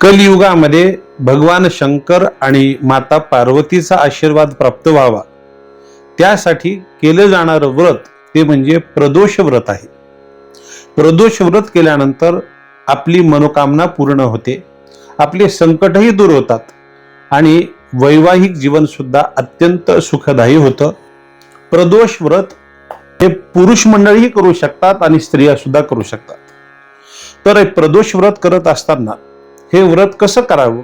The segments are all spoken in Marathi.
कलियुगामध्ये भगवान शंकर आणि माता पार्वतीचा आशीर्वाद प्राप्त व्हावा त्यासाठी केले जाणारं व्रत ते म्हणजे प्रदोष व्रत आहे. प्रदोष व्रत केल्यानंतर आपली मनोकामना पूर्ण होते, आपले संकटही दूर होतात आणि वैवाहिक जीवन सुद्धा अत्यंत सुखदायी होतं. प्रदोष व्रत हे पुरुष मंडळीही करू शकतात आणि स्त्रिया सुद्धा करू शकतात. तर प्रदोष व्रत करत असताना हे व्रत कसं करावं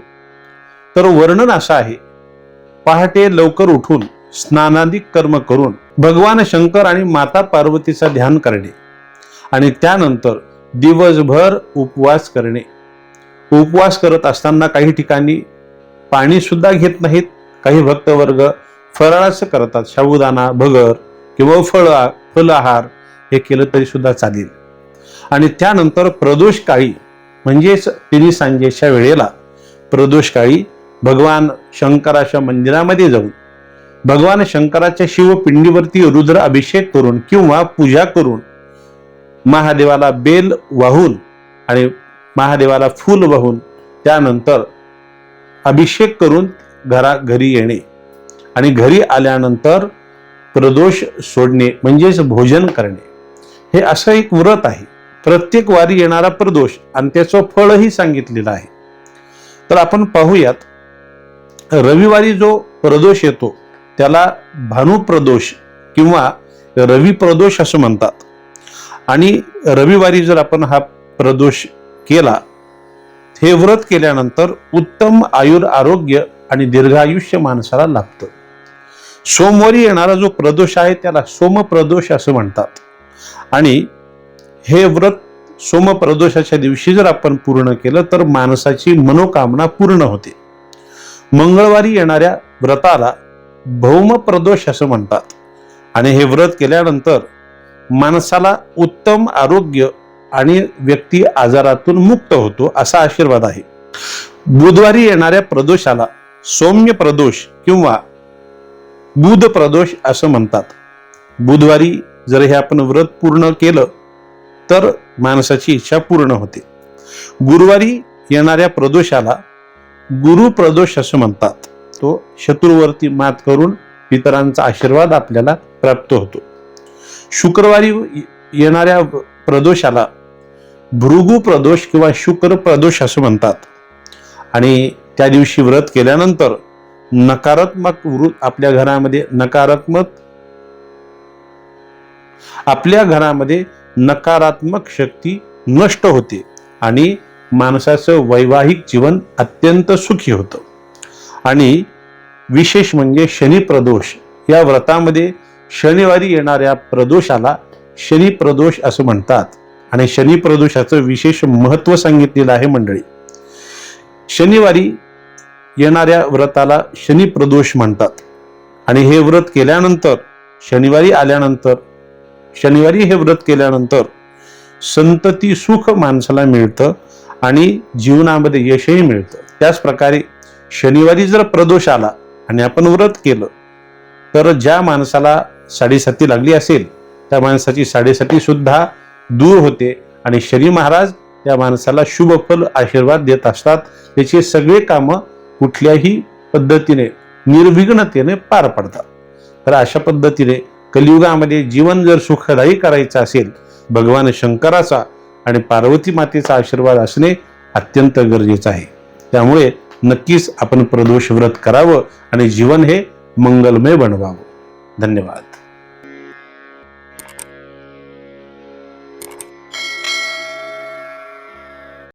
तर वर्णन असं आहे. पहाटे लवकर उठून स्नानादी कर्म करून भगवान शंकर आणि माता पार्वतीचा ध्यान करणे आणि त्यानंतर दिवसभर उपवास करणे. उपवास करत असताना काही ठिकाणी पाणी सुद्धा घेत नाहीत. काही भक्तवर्ग फराळाचं करतात, साबुदाणा, भगर किंवा फलाहार हे केलं तरी सुद्धा चालेल. आणि त्यानंतर प्रदोष काळी म्हणजेच तिन्ही सांजेच्या वेळेला प्रदोष काळी भगवान शंकराच्या मंदिरामध्ये जाऊन भगवान शंकराच्या शिवपिंडीवरती रुद्र अभिषेक करून किंवा पूजा करून महादेवाला बेल वाहून आणि महादेवाला फूल वाहून त्यानंतर अभिषेक करून घरी येणे आणि घरी आल्यानंतर प्रदोष सोडणे म्हणजेच भोजन करणे. हे असं एक व्रत आहे. प्रत्येक वारी येणारा प्रदोष आणि त्याचं फळही सांगितलेलं आहे. तर आपण पाहूयात. रविवारी जो प्रदोष येतो त्याला भानु प्रदोष किंवा रवी प्रदोष असं म्हणतात. आणि रविवारी जर आपण हा प्रदोष केला, हे व्रत केल्यानंतर उत्तम आरोग्य आणि दीर्घायुष्य माणसाला लाभतं. सोमवारी येणारा जो प्रदोष आहे त्याला सोमप्रदोष असं म्हणतात. आणि हे व्रत सोमप्रदोषाच्या दिवशी जर आपण पूर्ण केलं तर माणसाची मनोकामना पूर्ण होते. मंगळवारी येणाऱ्या व्रताला भौमप्रदोष असं म्हणतात. आणि हे व्रत केल्यानंतर माणसाला उत्तम आरोग्य आणि व्यक्ती आजारातून मुक्त होतो असा आशीर्वाद आहे. बुधवारी येणाऱ्या प्रदोषाला सौम्य प्रदोष किंवा बुध प्रदोष असं म्हणतात. बुधवारी जर हे आपण व्रत पूर्ण केलं तर माणसाची इच्छा पूर्ण होते. गुरुवारी येणाऱ्या प्रदोषाला गुरु प्रदोष असं म्हणतात. तो शत्रूवरती मात करून पितरांचा आशीर्वाद आपल्याला प्राप्त होतो. शुक्रवारी येणाऱ्या प्रदोषाला भृगु प्रदोष किंवा शुक्र प्रदोष असं म्हणतात. आणि त्या दिवशी व्रत केल्यानंतर नकारात्मक आपल्या घरामध्ये नकारात्मक शक्ती नष्ट होते आणि माणसाचं वैवाहिक जीवन अत्यंत सुखी होतं. आणि विशेष म्हणजे शनी प्रदोष. या व्रतामध्ये शनिवारी येणाऱ्या प्रदोषाला शनी प्रदोष असं म्हणतात. आणि शनी प्रदोषाचं विशेष महत्व सांगितलेलं आहे मंडळी. शनिवारी येणाऱ्या व्रताला शनी प्रदोष म्हणतात. आणि हे व्रत केल्यानंतर शनिवारी हे व्रत केल्यानंतर संतती सुख माणसाला मिळतं आणि जीवनामध्ये यशही मिळतं. त्याच प्रकारे शनिवारी जर प्रदोष आला आणि आपण व्रत केलं तर ज्या माणसाला साडेसाती लागली असेल त्या माणसाची साडेसाती सुद्धा दूर होते आणि शनी महाराज त्या माणसाला शुभ फल आशीर्वाद देत असतात. त्याचे सगळे कामं कुठल्याही पद्धतीने निर्विघ्नतेने पार पडतात. तर अशा पद्धतीने कलियुगामध्ये जीवन जर सुखदायी करायचं असेल भगवान शंकराचा आणि पार्वती मातेचा आशीर्वाद असणे अत्यंत गरजेचं आहे. त्यामुळे नक्कीच आपण प्रदोष व्रत करावं आणि जीवन हे मंगलमय बनवावं. धन्यवाद.